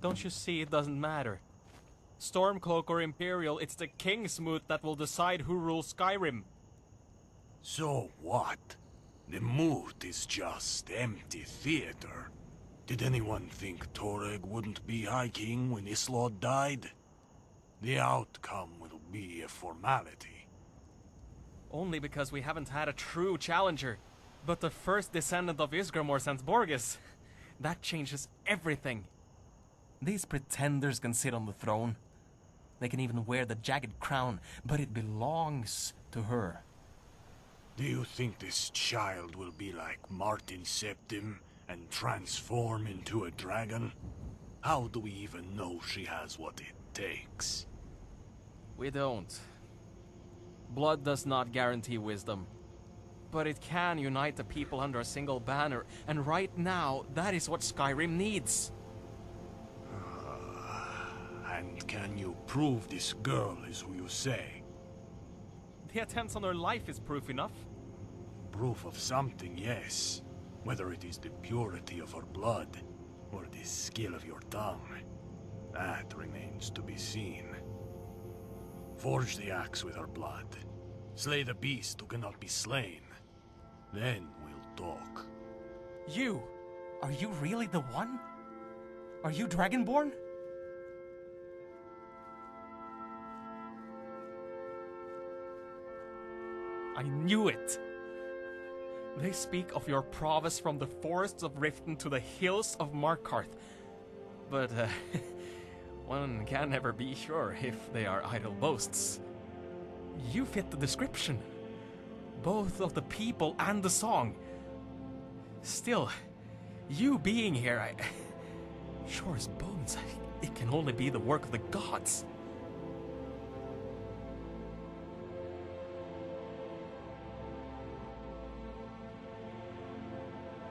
Don't you see it doesn't matter? Stormcloak or Imperial, it's the King's moot that will decide who rules Skyrim. So what? The moot is just empty theater. Did anyone think Toreg wouldn't be High King when Islod died? The outcome will be a formality. Only because we haven't had a true challenger. But the first descendant of Ysgramor since Borgas. That changes everything. These pretenders can sit on the throne. They can even wear the jagged crown, but it belongs to her. Do you think this child will be like Martin Septim and transform into a dragon? How do we even know she has what it takes? We don't. Blood does not guarantee wisdom. But it can unite the people under a single banner, and right now, that is what Skyrim needs. And can you prove this girl is who you say? The attempts on her life is proof enough. Proof of something, yes. Whether it is the purity of her blood, or the skill of your tongue, that remains to be seen. Forge the axe with her blood. Slay the beast who cannot be slain. Then we'll talk. You! Are you really the one? Are you Dragonborn? I knew it! They speak of your prowess from the forests of Riften to the hills of Markarth. But, one can never be sure if they are idle boasts. You fit the description. Both of the people and the song. Still, you being here, sure as bones, it can only be the work of the gods.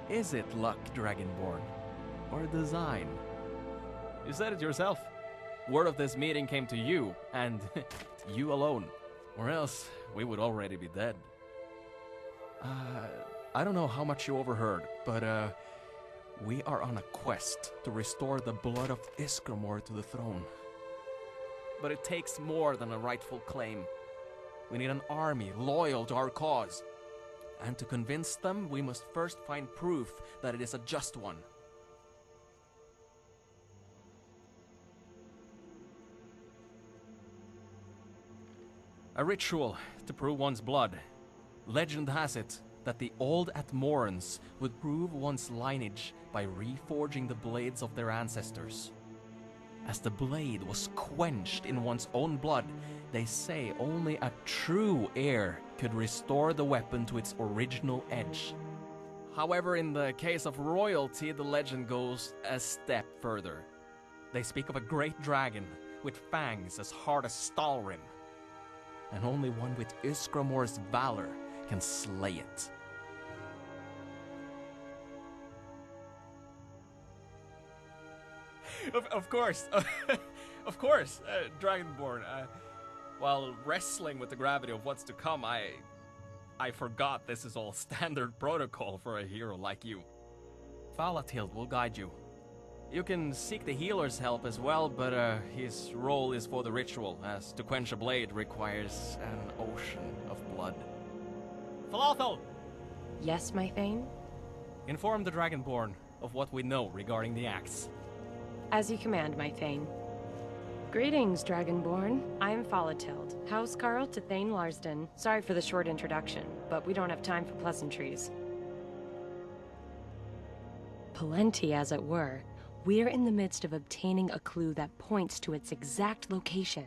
Is it luck, Dragonborn? Or design? You said it yourself. Word of this meeting came to you, and you alone. Or else, we would already be dead. I don't know how much you overheard, but we are on a quest to restore the blood of Ysgramor to the throne. But it takes more than a rightful claim. We need an army loyal to our cause. And to convince them, we must first find proof that it is a just one. A ritual to prove one's blood. Legend has it that the old Atmorans would prove one's lineage by reforging the blades of their ancestors. As the blade was quenched in one's own blood, they say only a true heir could restore the weapon to its original edge. However, in the case of royalty, the legend goes a step further. They speak of a great dragon with fangs as hard as Stalrim, and only one with Ysgramor's valor can slay it. Of course, of course, Dragonborn. While wrestling with the gravity of what's to come, I forgot this is all standard protocol for a hero like you. Falathild will guide you. You can seek the healer's help as well, but his role is for the ritual, as to quench a blade requires an ocean of blood. Falathild! Yes, my Thane? Inform the Dragonborn of what we know regarding the axe. As you command, my Thane. Greetings, Dragonborn. I am Falathild, housecarl to Thane Larsdon. Sorry for the short introduction, but we don't have time for pleasantries. Plenty, as it were. We're in the midst of obtaining a clue that points to its exact location.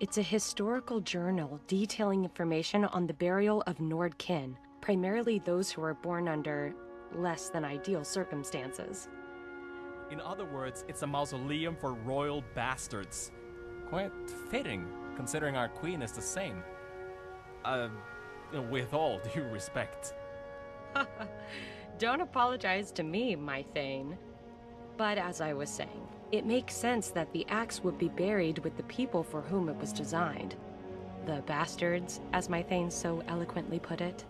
It's a historical journal detailing information on the burial of Nordkin, primarily those who were born under less than ideal circumstances. In other words, it's a mausoleum for royal bastards. Quite fitting, considering our queen is the same. With all due respect. Don't apologize to me, my Thane. But as I was saying, it makes sense that the axe would be buried with the people for whom it was designed. The bastards, as my Thane so eloquently put it.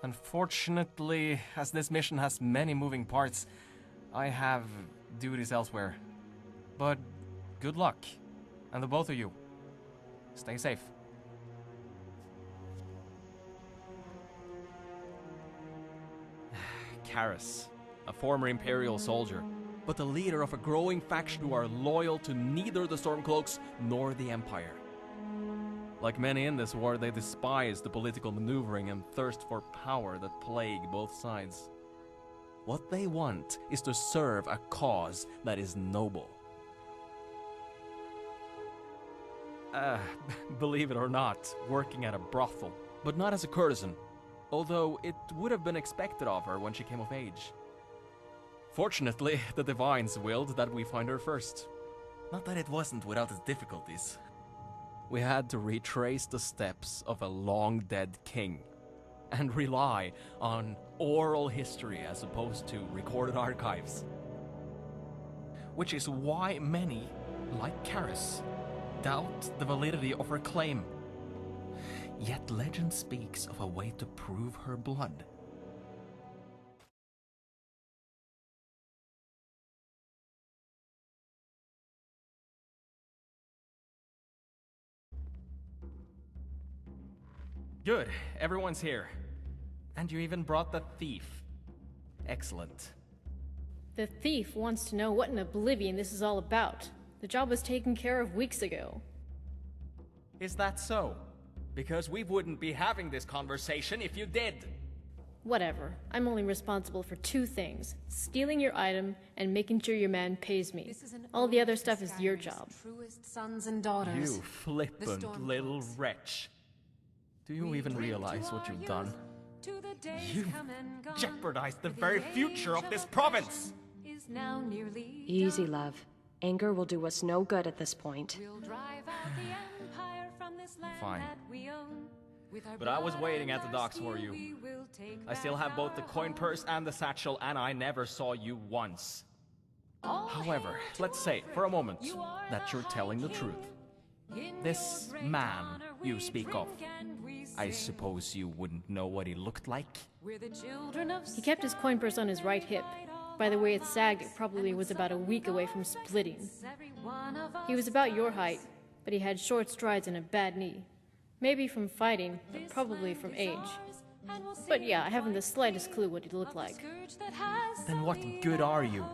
Unfortunately, as this mission has many moving parts, I have duties elsewhere. But good luck, and the both of you. Stay safe. Karis, a former Imperial soldier, but the leader of a growing faction who are loyal to neither the Stormcloaks nor the Empire. Like many in this war, they despise the political maneuvering and thirst for power that plague both sides. What they want is to serve a cause that is noble. Believe it or not, working at a brothel, but not as a courtesan, although it would have been expected of her when she came of age. Fortunately, the Divines willed that we find her first. Not that it wasn't without its difficulties. We had to retrace the steps of a long-dead king, and rely on oral history as opposed to recorded archives. Which is why many, like Karis, doubt the validity of her claim. Yet legend speaks of a way to prove her blood. Good, everyone's here. And you even brought the thief. Excellent. The thief wants to know what in oblivion this is all about. The job was taken care of weeks ago. Is that so? Because we wouldn't be having this conversation if you did. Whatever. I'm only responsible for two things. Stealing your item and making sure your man pays me. All the other stuff is your job. Truest sons and daughters. You flippant little wretch. Do you even realize what you've done? You've jeopardized the very future of this province! Easy, love. Anger will do us no good at this point. Fine. But I was waiting at the docks for you. I still have both the coin purse and the satchel, and I never saw you once. However, let's say, for a moment, that you're telling the truth. This man you speak of, I suppose you wouldn't know what he looked like? He kept his coin purse on his right hip. By the way it sagged, it probably was about a week away from splitting. He was about your height, but he had short strides and a bad knee. Maybe from fighting, but probably from age. But yeah, I haven't the slightest clue what he looked like. Then what good are you?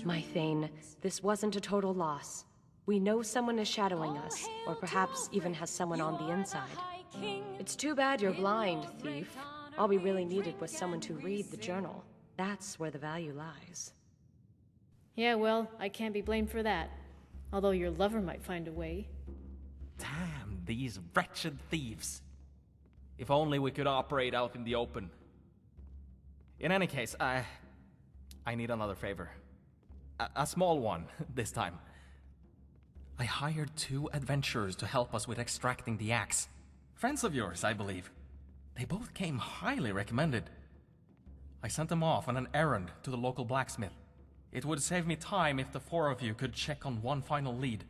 My Thane, this wasn't a total loss. We know someone is shadowing us, or perhaps even has someone on the inside. It's too bad you're blind, thief. All we really needed was someone to read the journal. That's where the value lies. Yeah, well, I can't be blamed for that. Although your lover might find a way. Damn, these wretched thieves. If only we could operate out in the open. In any case, I need another favor. A small one, this time. I hired 2 adventurers to help us with extracting the axe. Friends of yours, I believe. They both came highly recommended. I sent them off on an errand to the local blacksmith. It would save me time if the 4 of you could check on one final lead.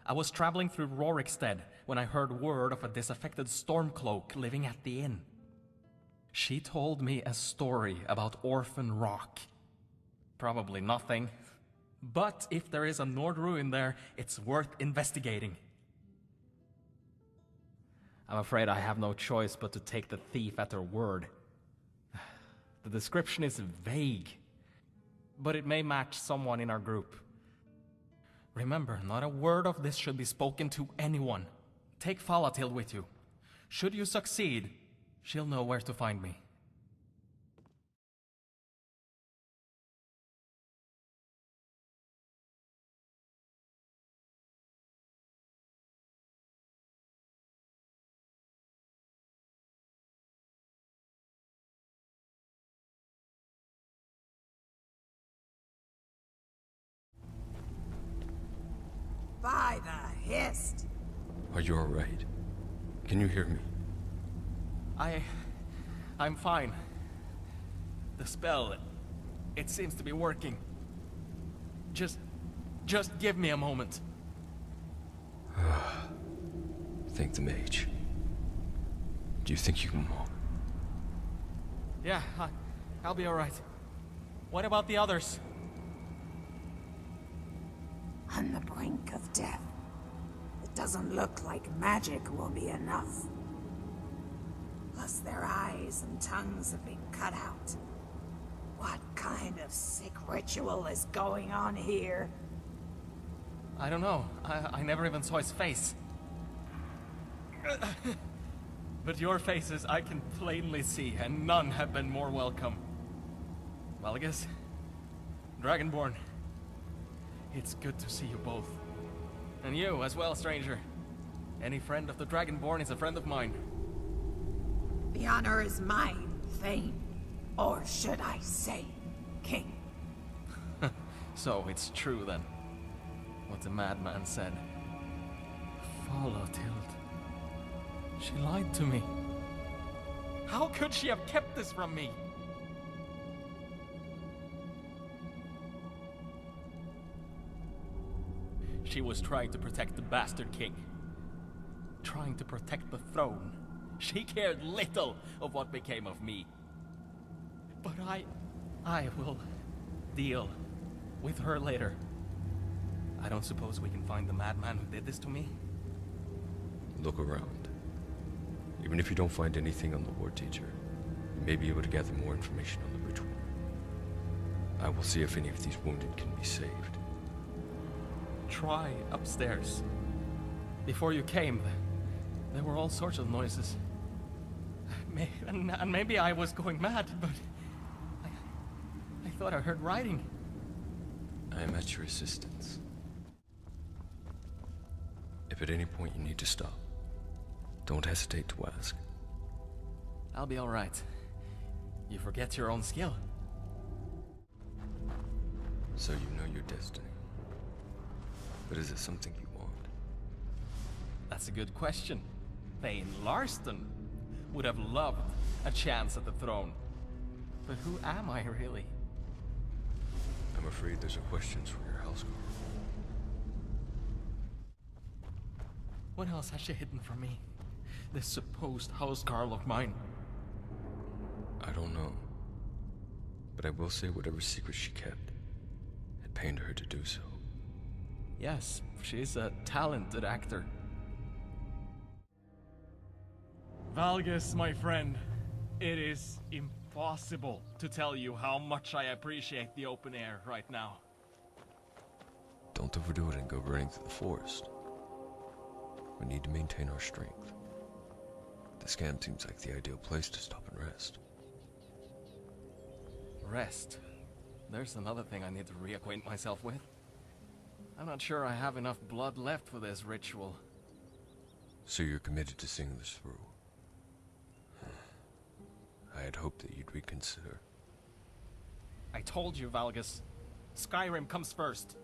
I was traveling through Rorikstead when I heard word of a disaffected Stormcloak living at the inn. She told me a story about Orphan Rock. Probably nothing. But if there is a Nord ruin there, it's worth investigating. I'm afraid I have no choice but to take the thief at her word. The description is vague, but it may match someone in our group. Remember, not a word of this should be spoken to anyone. Take Falathild with you. Should you succeed, she'll know where to find me. By the hist! Are you alright? Can you hear me? I'm fine. The spell, it seems to be working. Just give me a moment. Thank the mage. Do you think you can walk? Yeah, I'll be alright. What about the others? On the brink of death. It doesn't look like magic will be enough. Plus their eyes and tongues have been cut out. What kind of sick ritual is going on here? I don't know. I never even saw his face. But your faces I can plainly see, and none have been more welcome. Borgas, Dragonborn, it's good to see you both. And you as well, stranger. Any friend of the Dragonborn is a friend of mine. The honor is mine, Thane. Or should I say, King? So it's true then, what the madman said. Falathild. She lied to me. How could she have kept this from me? She was trying to protect the bastard king. Trying to protect the throne. She cared little of what became of me. But I will deal with her later. I don't suppose we can find the madman who did this to me? Look around. Even if you don't find anything on the war teacher, you may be able to gather more information on the ritual. I will see if any of these wounded can be saved. Try upstairs. Before you came, there were all sorts of noises. And maybe I was going mad, but I thought I heard writing. I am at your assistance. If at any point you need to stop, don't hesitate to ask. I'll be all right. You forget your own skill. So you know your destiny. But is it something you want? That's a good question. Thane Larsdon would have loved a chance at the throne. But who am I really? I'm afraid those are questions for your houseguard. What else has she hidden from me? This supposed housecarl of mine. I don't know. But I will say whatever secret she kept, it pained her to do so. Yes, she's a talented actor. Borgas, my friend, it is impossible to tell you how much I appreciate the open air right now. Don't overdo it and go running through the forest. We need to maintain our strength. This camp seems like the ideal place to stop and rest. Rest? There's another thing I need to reacquaint myself with. I'm not sure I have enough blood left for this ritual. So you're committed to seeing this through? I had hoped that you'd reconsider. I told you, Borgas. Skyrim comes first.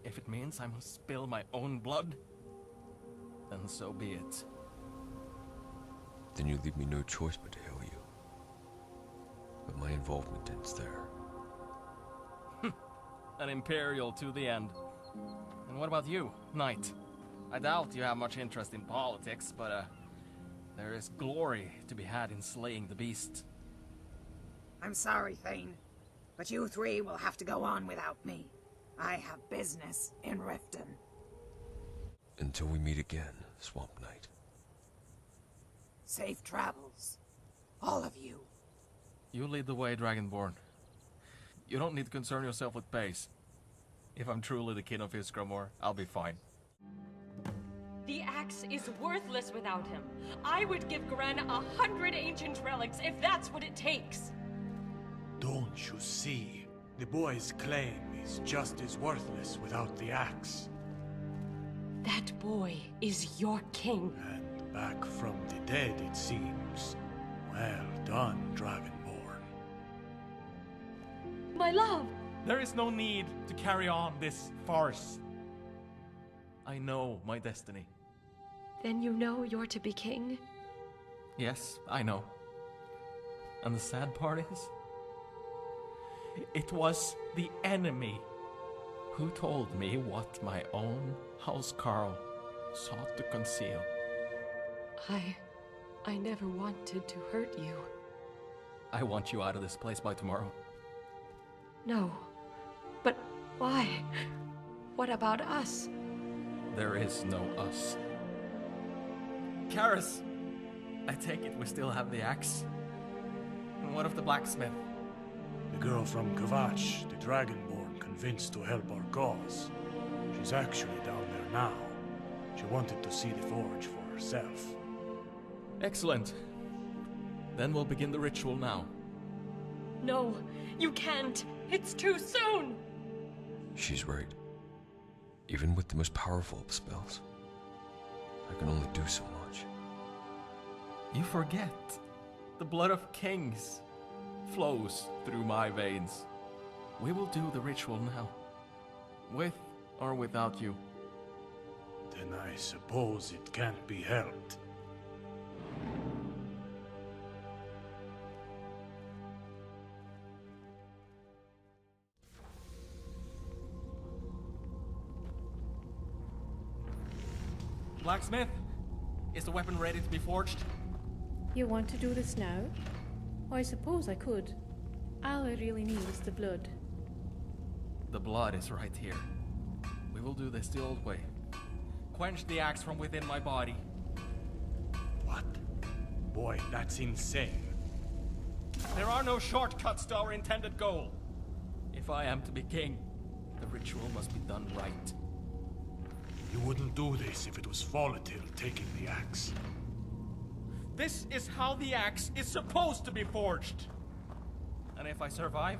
If it means I must spill my own blood, then so be it. Then you leave me no choice but to heal you. But my involvement ends there. An Imperial to the end. And what about you, Knight? I doubt you have much interest in politics, but there is glory to be had in slaying the beast. I'm sorry, Thane, but you three will have to go on without me. I have business in Riften. Until we meet again, Swamp Knight. Safe travels. All of you. You lead the way, Dragonborn. You don't need to concern yourself with pace. If I'm truly the king of Isgramor, I'll be fine. The axe is worthless without him. I would give Gren 100 ancient relics if that's what it takes. Don't you see? The boy's claim is just as worthless without the axe. That boy is your king. And back from the dead, it seems. Well done, Dragonborn. My love! There is no need to carry on this farce. I know my destiny. Then you know you're to be king? Yes, I know. And the sad part is, it was the enemy who told me what my own housecarl sought to conceal. I never wanted to hurt you. I want you out of this place by tomorrow. No. But why? What about us? There is no us. Karis! I take it we still have the axe. And what of the blacksmith? The girl from Kvatch, the Dragonborn, convinced to help our cause. She's actually down there now. She wanted to see the forge for herself. Excellent. Then we'll begin the ritual now. No, you can't. It's too soon. She's right. Even with the most powerful of spells, I can only do so much. You forget. The blood of kings flows through my veins. We will do the ritual now. With or without you. Then I suppose it can't be helped. Blacksmith, is the weapon ready to be forged? You want to do this now? I suppose I could. All I really need is the blood. The blood is right here. We will do this the old way. Quench the axe from within my body. What? Boy, that's insane. There are no shortcuts to our intended goal. If I am to be king, the ritual must be done right. You wouldn't do this if it was Falathild taking the axe. This is how the axe is supposed to be forged. And if I survive,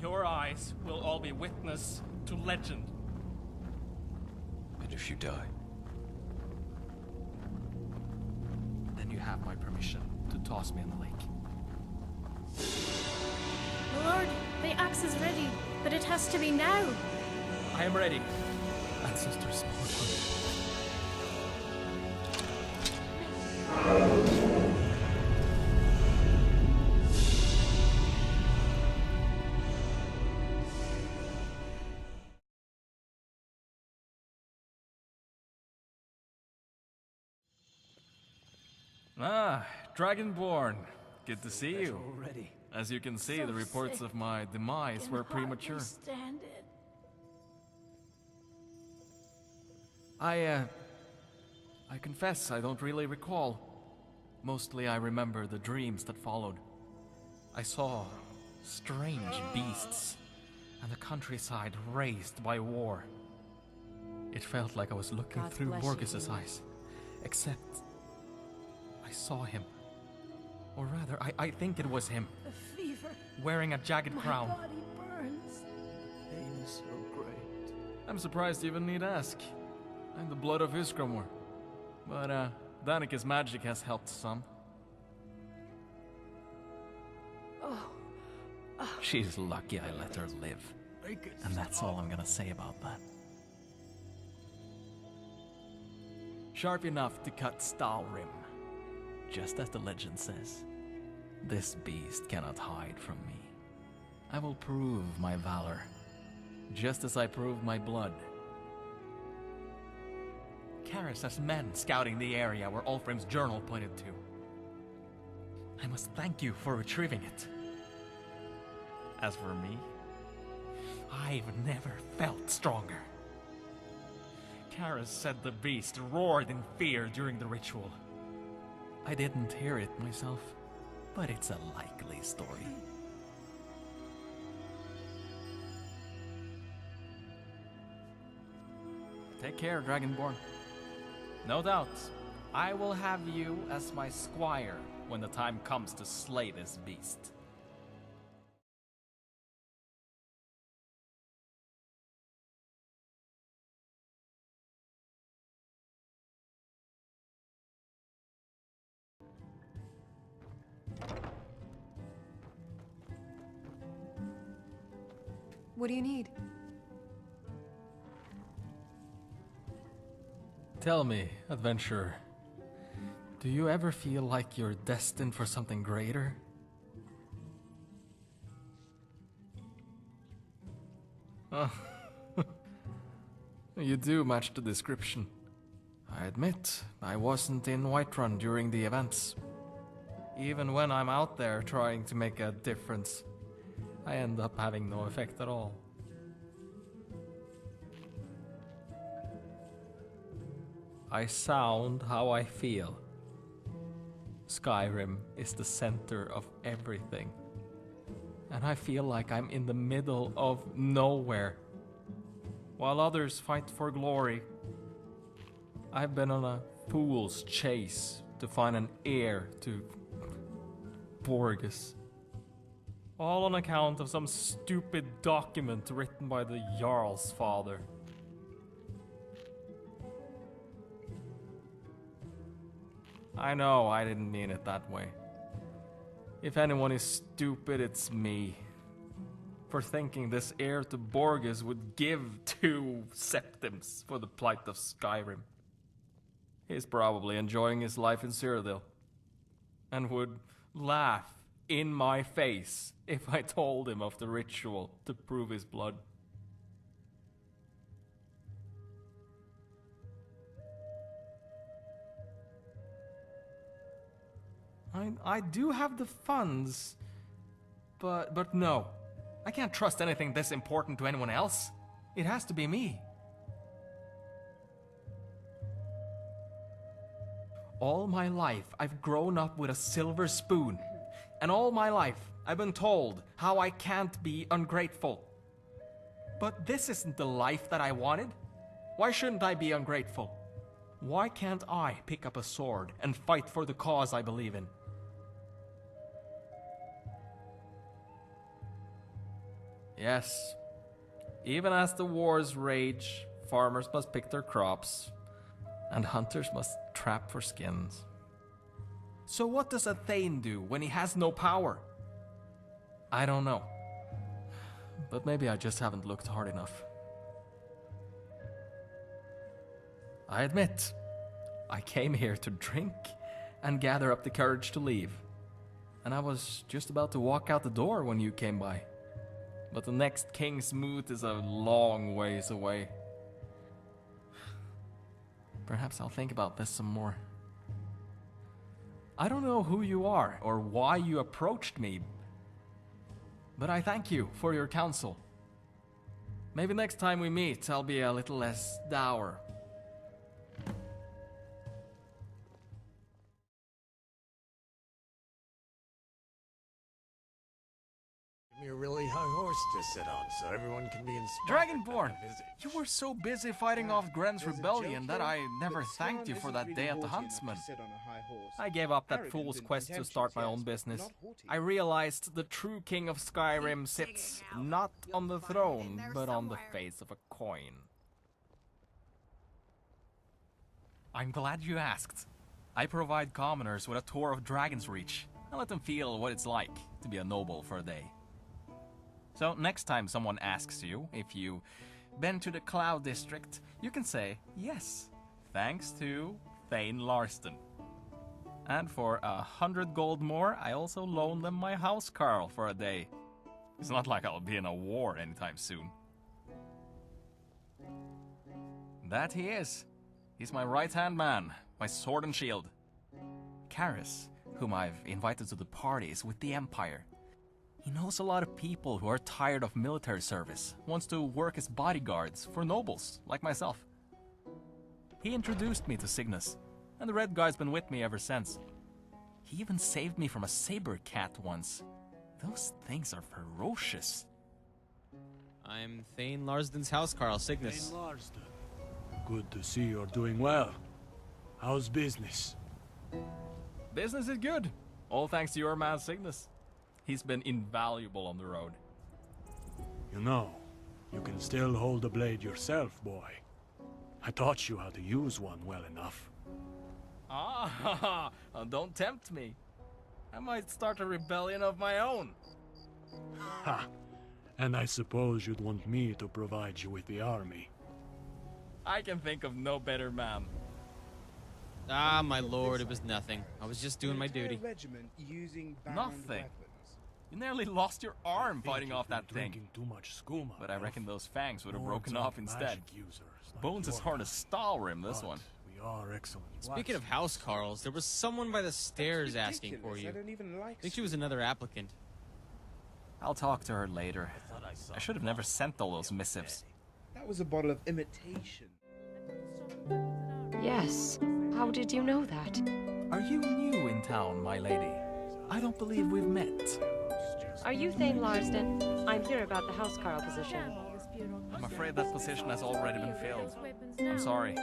your eyes will all be witness to legend. And if you die? Then you have my permission to toss me in the lake. My lord, the axe is ready, but it has to be now. I am ready. Ancestors, Dragonborn. Good to see you. Already. As you can see, the reports of my demise were premature. Stand it. I confess I don't really recall. Mostly I remember the dreams that followed. I saw strange beasts, and the countryside razed by war. It felt like I was looking God through bless you, Borgas' Lord. eyes. Except I saw him. Or rather, I think it was him, The fever. wearing a jagged My crown. body burns. Pain is so great. I'm surprised you even need ask. I'm the blood of Iskramor. But, Danica's magic has helped some. She's lucky I let her live. And that's all I'm gonna say about that. Sharp enough to cut Stalrim. Just as the legend says. This beast cannot hide from me. I will prove my valor. Just as I proved my blood. Karis has men scouting the area where Ulfrim's journal pointed to. I must thank you for retrieving it. As for me, I've never felt stronger. Karis said the beast roared in fear during the ritual. I didn't hear it myself, but it's a likely story. Take care, Dragonborn. No doubt, I will have you as my squire when the time comes to slay this beast. What do you need? Tell me, adventurer, do you ever feel like you're destined for something greater? Oh, you do match the description. I admit, I wasn't in Whiterun during the events. Even when I'm out there trying to make a difference, I end up having no effect at all. I sound how I feel. Skyrim is the center of everything. And I feel like I'm in the middle of nowhere. While others fight for glory, I've been on a fool's chase to find an heir to Borgas. All on account of some stupid document written by the Jarl's father. I know I didn't mean it that way. If anyone is stupid, it's me. For thinking this heir to Borgas would give 2 septims for the plight of Skyrim. He's probably enjoying his life in Cyrodiil, and would laugh in my face if I told him of the ritual to prove his blood. I do have the funds, but no. I can't trust anything this important to anyone else. It has to be me. All my life, I've grown up with a silver spoon. And all my life, I've been told how I can't be ungrateful. But this isn't the life that I wanted. Why shouldn't I be ungrateful? Why can't I pick up a sword and fight for the cause I believe in? Yes, even as the wars rage, farmers must pick their crops, and hunters must trap for skins. So what does a Thane do when he has no power? I don't know. But maybe I just haven't looked hard enough. I admit, I came here to drink and gather up the courage to leave. And I was just about to walk out the door when you came by. But the next King's Moot is a long ways away. Perhaps I'll think about this some more. I don't know who you are or why you approached me, but I thank you for your counsel. Maybe next time we meet, I'll be a little less dour. Give me a really high horse to sit on so everyone can be inspired. Dragonborn, you were so busy fighting off Grens' rebellion that I never thanked you for that day at the Huntsman. I gave up that fool's quest to start my own business. I realized the true king of Skyrim sits not on the throne, but on the face of a coin. I'm glad you asked. I provide commoners with a tour of Dragon's Reach and let them feel what it's like to be a noble for a day. So next time someone asks you if you've been to the Cloud District, you can say yes, thanks to Thane Larsdon. And for 100 gold more, I also loan them my housecarl for a day. It's not like I'll be in a war anytime soon. That he is. He's my right-hand man, my sword and shield. Karis, whom I've invited to the parties with the Empire. He knows a lot of people who are tired of military service, wants to work as bodyguards for nobles, like myself. He introduced me to Cygnus, and the red guy's been with me ever since. He even saved me from a saber cat once. Those things are ferocious. I'm Thane Larsdon's housecarl, Cygnus. Thane Larsdon. Good to see you're doing well. How's business? Business is good, all thanks to your man Cygnus. He's been invaluable on the road. You know, you can still hold a blade yourself, boy. I taught you how to use one well enough. Ah, don't tempt me. I might start a rebellion of my own. Ha! And I suppose you'd want me to provide you with the army. I can think of no better man. Ah, my lord, it was nothing. I was just doing my duty. Nothing. You nearly lost your arm fighting off that thing. Too much skooma, But I reckon those fangs would have Lords broken and off instead. magic users like Bones as your hard as kind. Stalrim, this But one. we are excellent. Speaking of house Carls, there was someone by the stairs asking for you. I don't even like I think she was another applicant. I'll talk to her later. I should have never sent all those missives. That was a bottle of imitation. Yes. How did you know that? Are you new in town, my lady? I don't believe we've met. Are you Thane Larsdon? I'm here about the housecarl position. I'm afraid that position has already been filled. I'm sorry.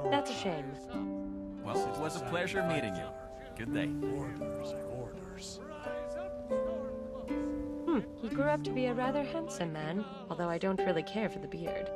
That's a shame. Well, it was a pleasure meeting you. Good day. Orders, orders. He grew up to be a rather handsome man, although I don't really care for the beard.